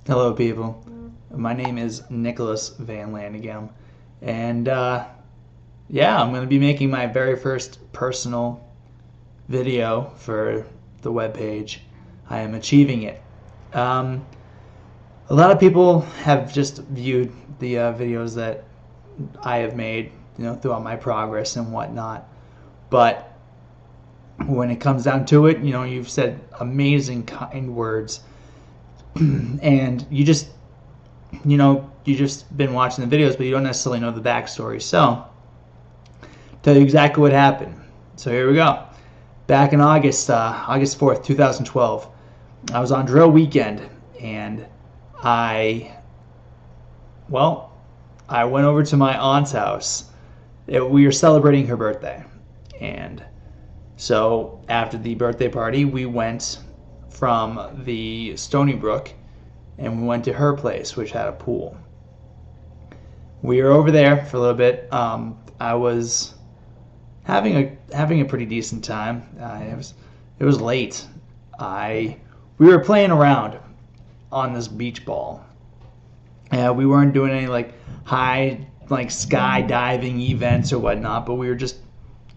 Hello, people. My name is Nicholas Van Landegem, and yeah, I'm going to be making my very first personal video for the webpage. I am achieving it. Um, a lot of people have just viewed the videos that I have made, throughout my progress and whatnot. But when it comes down to it, you've said amazing, kind words, and you just been watching the videos, but you don't necessarily know the backstory. So, tell you exactly what happened. So here we go. Back in August 4th, 2012, I was on drill weekend, and I went over to my aunt's house. We were celebrating her birthday, and so after the birthday party, we went from the Stony Brook, and we went to her place, which had a pool. We were over there for a little bit. I was having a pretty decent time. It was late. We were playing around on this beach ball. We weren't doing any high skydiving events or whatnot, but we were just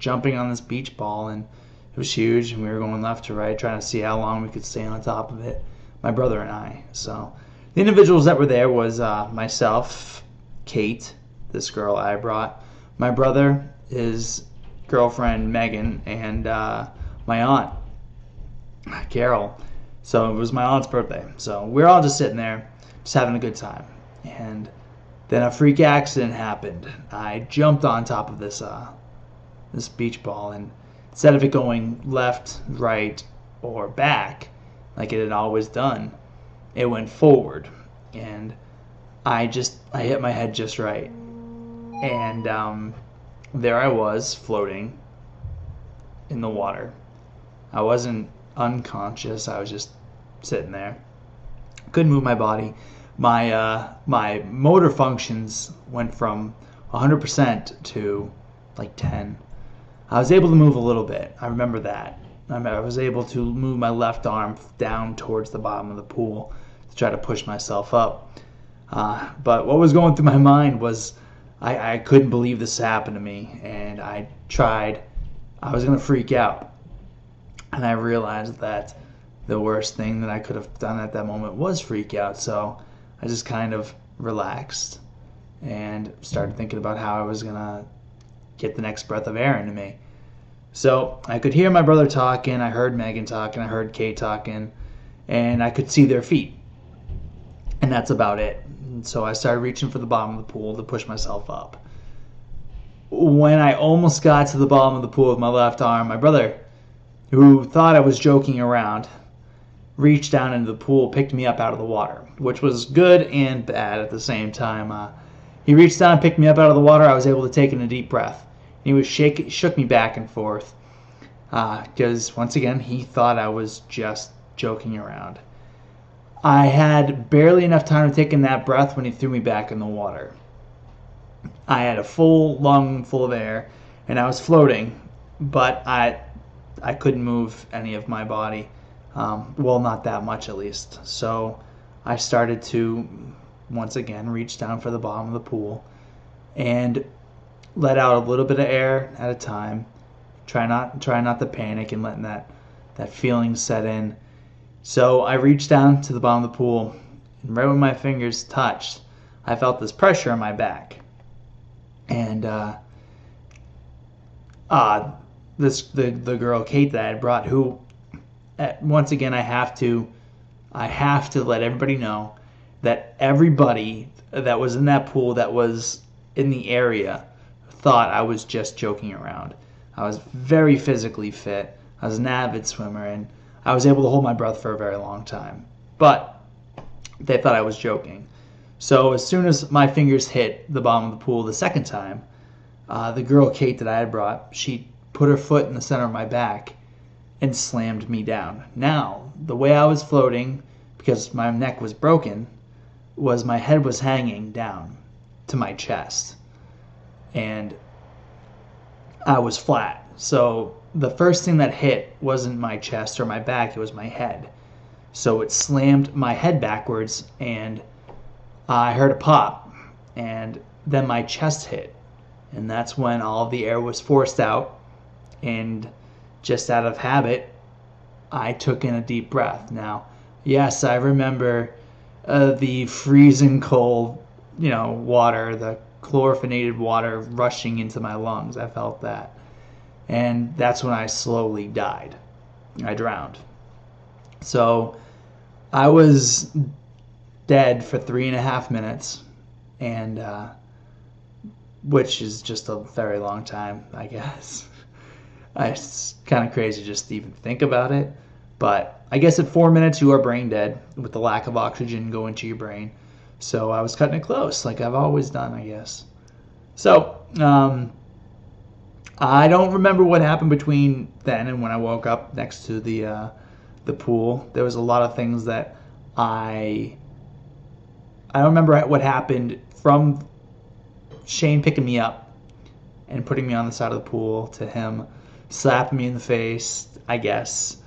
jumping on this beach ball, and it was huge, and we were going left to right trying to see how long we could stay on top of it, my brother and I. So the individuals that were there was myself, Kate, this girl I brought, my brother, his girlfriend Megan, and my aunt Carol. So it was my aunt's birthday. So we were all just sitting there, just having a good time. And then a freak accident happened. I jumped on top of this beach ball, and instead of it going left, right, or back like it had always done, it went forward, and I hit my head just right, and there I was floating in the water. I wasn't unconscious. I was just sitting there. Couldn't move my body. My motor functions went from 100% to 10. I was able to move a little bit. I remember that. I was able to move my left arm down towards the bottom of the pool to try to push myself up. But what was going through my mind was I couldn't believe this happened to me, and I was going to freak out. And I realized that the worst thing that I could have done at that moment was freak out. So I just kind of relaxed and started thinking about how I was going to get the next breath of air into me. So I could hear my brother talking, I heard Megan talking, I heard Kate talking, and I could see their feet. And that's about it. And so I started reaching for the bottom of the pool to push myself up. When I almost got to the bottom of the pool with my left arm, my brother, who thought I was joking around, reached down into the pool, picked me up out of the water, which was good and bad at the same time. He reached down and picked me up out of the water. I was able to take in a deep breath. He shook me back and forth because, once again, he thought I was just joking around. I had barely enough time to take in that breath when he threw me back in the water. I had a full lung full of air, and I was floating, but I couldn't move any of my body. Well, not that much at least. So I started to, once again, reach down for the bottom of the pool and let out a little bit of air at a time. Try not to panic and letting that feeling set in. So I reached down to the bottom of the pool, and right when my fingers touched, I felt this pressure on my back. And the girl Kate that I had brought, who once again I have to let everybody know that everybody that was in that pool, that was in the area, thought I was just joking around. I was very physically fit. I was an avid swimmer, and I was able to hold my breath for a very long time. But they thought I was joking. So as soon as my fingers hit the bottom of the pool the second time, the girl Kate that I had brought, she put her foot in the center of my back and slammed me down. Now, the way I was floating, because my neck was broken, was my head was hanging down to my chest, and I was flat. So the first thing that hit wasn't my chest or my back, it was my head. So it slammed my head backwards, and I heard a pop, and then my chest hit. And that's when all of the air was forced out, and just out of habit, I took in a deep breath. Now, yes, I remember the freezing cold, water, the chlorinated water rushing into my lungs. I felt that. And that's when I slowly died. I drowned. So I was dead for 3.5 minutes, and which is just a very long time, I guess. It's kind of crazy just to even think about it. But I guess at 4 minutes you are brain dead with the lack of oxygen going to your brain. So I was cutting it close, like I've always done, I guess. So I don't remember what happened between then and when I woke up next to the pool. There was a lot of things that I don't remember what happened from Shane picking me up and putting me on the side of the pool, to him slapping me in the face, I guess,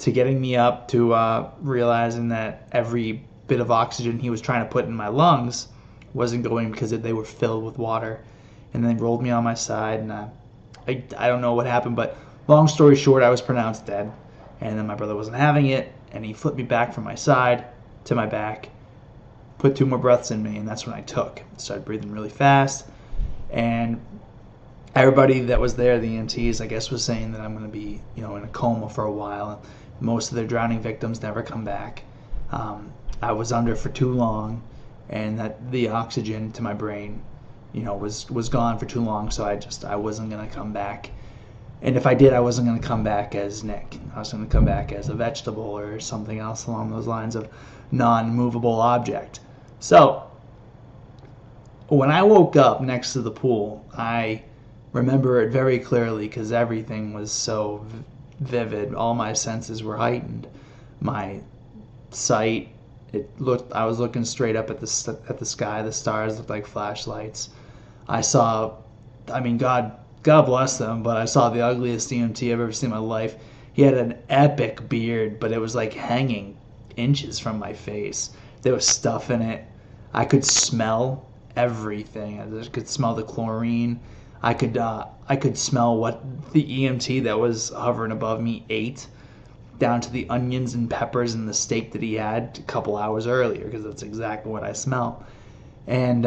to getting me up, to realizing that every bit of oxygen he was trying to put in my lungs wasn't going because they were filled with water. And then rolled me on my side, and I don't know what happened, but long story short, I was pronounced dead. And then my brother wasn't having it, and he flipped me back from my side to my back, put 2 more breaths in me, and that's when I took. Started breathing really fast, and everybody that was there, the EMTs, I guess, was saying that I'm going to be, in a coma for a while. Most of their drowning victims never come back. I was under for too long, and that the oxygen to my brain, was gone for too long, so I wasn't going to come back. And if I did, I wasn't going to come back as Nick. I was going to come back as a vegetable or something else along those lines of non-movable object. So when I woke up next to the pool, I remember it very clearly because everything was so vivid. All my senses were heightened. My sight, I was looking straight up at the sky. The stars looked like flashlights. I saw, God bless them, but I saw the ugliest EMT I've ever seen in my life. He had an epic beard, but it was like hanging inches from my face. There was stuff in it. I could smell everything. I could smell the chlorine. I could smell what the EMT that was hovering above me ate, down to the onions and peppers and the steak that he had a couple hours earlier, because that's exactly what I smell. And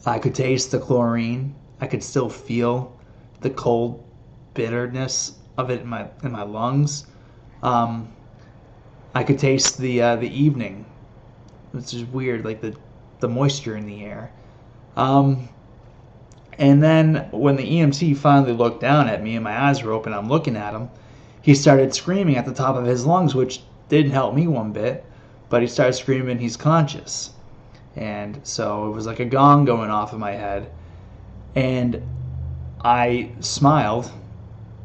I could taste the chlorine. I could still feel the cold bitterness of it in my lungs. I could taste the evening, which is weird, like the moisture in the air. And then when the EMT finally looked down at me and my eyes were open, I'm looking at him, he started screaming at the top of his lungs, which didn't help me one bit, but he started screaming he's conscious. And so it was like a gong going off in my head. And I smiled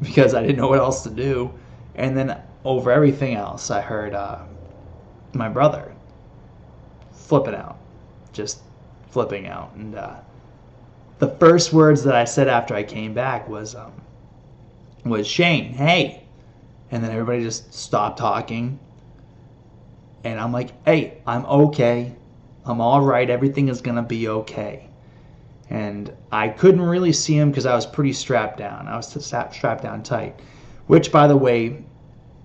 because I didn't know what else to do. And then over everything else, I heard my brother just flipping out. And the first words that I said after I came back was Shane, hey. And then everybody just stopped talking. And I'm like, hey, I'm okay. I'm all right. Everything is going to be okay. And I couldn't really see him because I was pretty strapped down. I was strapped down tight. Which, by the way,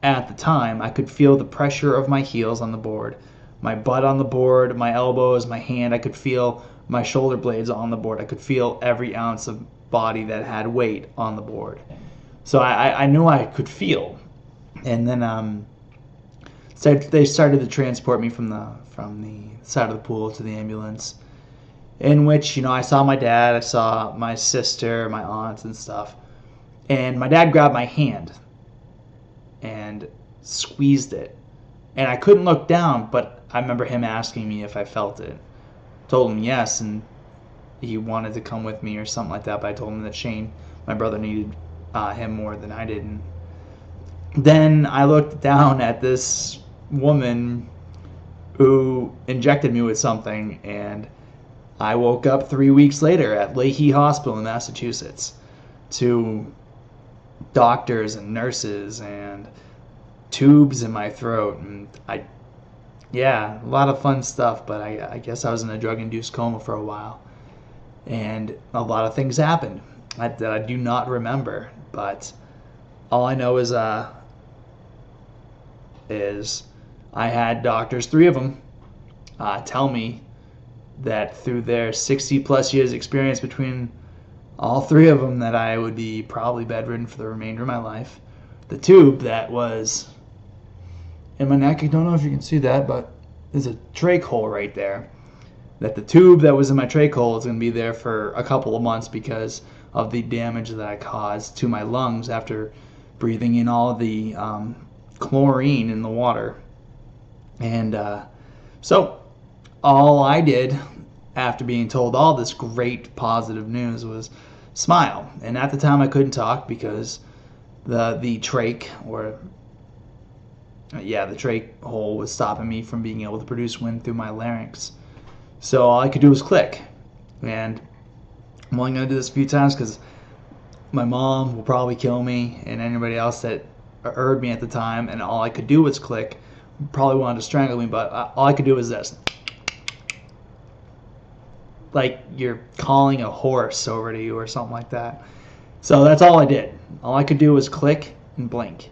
at the time, I could feel the pressure of my heels on the board, my butt on the board, my elbows, my hand. I could feel my shoulder blades on the board. I could feel every ounce of body that had weight on the board. So I knew I could feel. And then they started to transport me from the side of the pool to the ambulance, in which, I saw my dad, I saw my sister, my aunts and stuff. And my dad grabbed my hand and squeezed it. And I couldn't look down, but I remember him asking me if I felt it. Told him yes, and he wanted to come with me or something like that, but I told him that Shane, my brother, needed him more than I did. And then I looked down at this woman who injected me with something, and I woke up 3 weeks later at Leahy Hospital in Massachusetts to doctors and nurses and tubes in my throat, and yeah, a lot of fun stuff. But I guess I was in a drug-induced coma for a while, and a lot of things happened that I do not remember. But all I know is I had doctors, 3 of them, tell me that through their 60 plus years experience between all 3 of them, that I would be probably bedridden for the remainder of my life. The tube that was in my neck, I don't know if you can see that, but there's a trach hole right there. That the tube that was in my trach hole is going to be there for a couple of months because of the damage that I caused to my lungs after breathing in all the chlorine in the water. And so all I did after being told all this great positive news was smile. And at the time I couldn't talk because the trach, or the trach hole, was stopping me from being able to produce wind through my larynx. So all I could do was click. And I'm only going to do this a few times because my mom will probably kill me, and anybody else that heard me at the time, and all I could do was click, probably wanted to strangle me, but all I could do was this. Like you're calling a horse over to you or something like that. So that's all I did. All I could do was click and blink.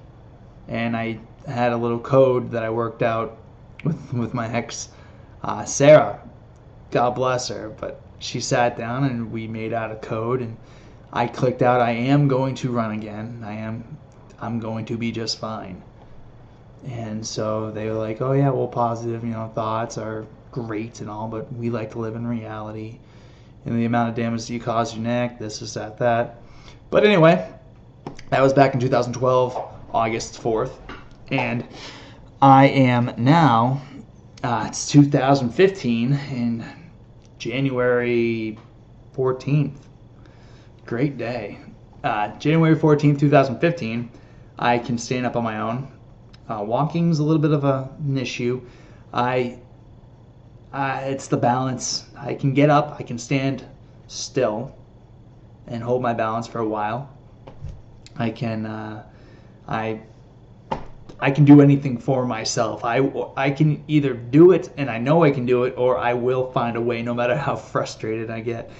And I had a little code that I worked out with my ex, Sarah. God bless her. But she sat down and we made out a code, and I clicked out, I am going to run again. I'm going to be just fine. And so they were like, oh yeah, well, positive, thoughts are great and all, but we like to live in reality, and the amount of damage that you cause your neck, this is that. But anyway, that was back in 2012, August 4th, and I am now, it's 2015, and January 14th, great day, January 14th, 2015, I can stand up on my own. Walking's a little bit of an issue. It's the balance. I can get up, I can stand still and hold my balance for a while. I can do anything for myself. I can either do it, and I know I can do it, or I will find a way no matter how frustrated I get.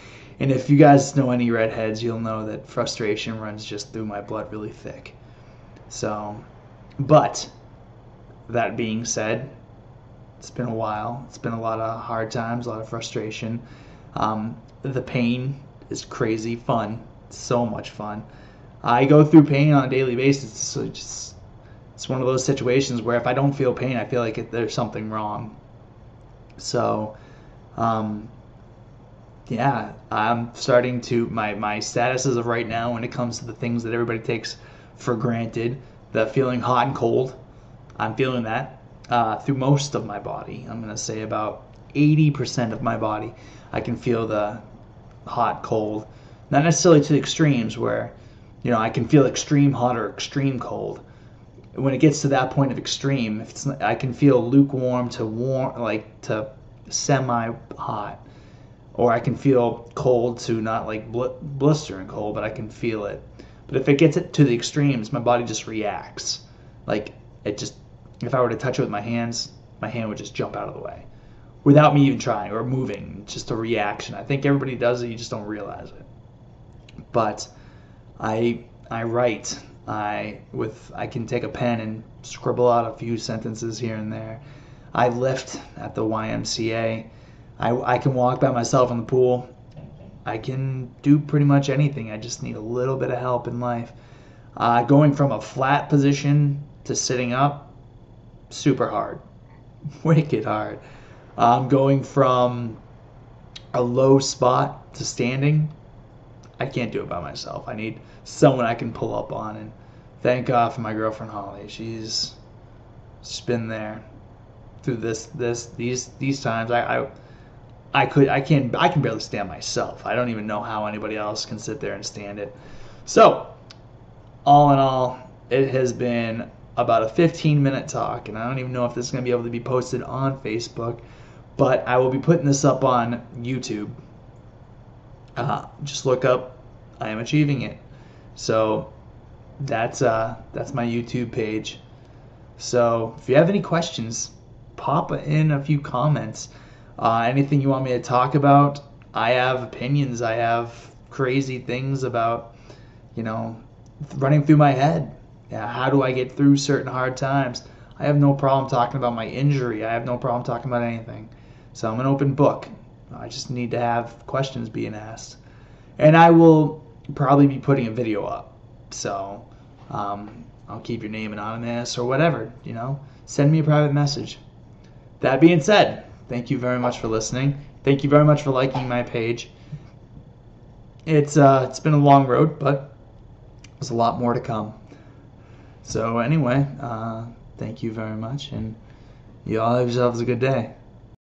And if you guys know any redheads, you'll know that frustration runs just through my blood really thick. So, but that being said, it's been a while. It's been a lot of hard times, a lot of frustration. The pain is crazy fun. It's so much fun. I go through pain on a daily basis. So it's one of those situations where if I don't feel pain, I feel like there's something wrong. So, yeah, I'm starting to, my status as of right now when it comes to the things that everybody takes for granted, the feeling hot and cold, I'm feeling that through most of my body. I'm going to say about 80% of my body I can feel the hot, cold. Not necessarily to the extremes where, I can feel extreme hot or extreme cold. When it gets to that point of extreme, I can feel lukewarm to warm, like to semi-hot. Or I can feel cold to not like blistering cold, but I can feel it. But if it gets it to the extremes, my body just reacts. Like if I were to touch it with my hands, my hand would just jump out of the way without me even trying or moving. Just a reaction. I think everybody does it, you just don't realize it. But I write. I can take a pen and scribble out a few sentences here and there. I lift at the YMCA. I can walk by myself in the pool. I can do pretty much anything. I just need a little bit of help in life. Going from a flat position to sitting up, super hard. Wicked hard. Going from a low spot to standing, I can't do it by myself. I need someone I can pull up on, and thank God for my girlfriend Holly. She's been there through these times. I can barely stand myself. I don't even know how anybody else can sit there and stand it. So, all in all, it has been about a 15-minute talk, and I don't even know if this is going to be able to be posted on Facebook, but I will be putting this up on YouTube. Just look up I Am Achieving It. So that's my YouTube page. So if you have any questions, pop in a few comments. Anything you want me to talk about, I have opinions. I have crazy things about, running through my head. Yeah, how do I get through certain hard times? I have no problem talking about my injury. I have no problem talking about anything. So I'm an open book. I just need to have questions being asked. And I will probably be putting a video up. So I'll keep your name anonymous or whatever, Send me a private message. That being said, thank you very much for listening. Thank you very much for liking my page. It's been a long road, but there's a lot more to come. So anyway, thank you very much, and you all have yourselves a good day.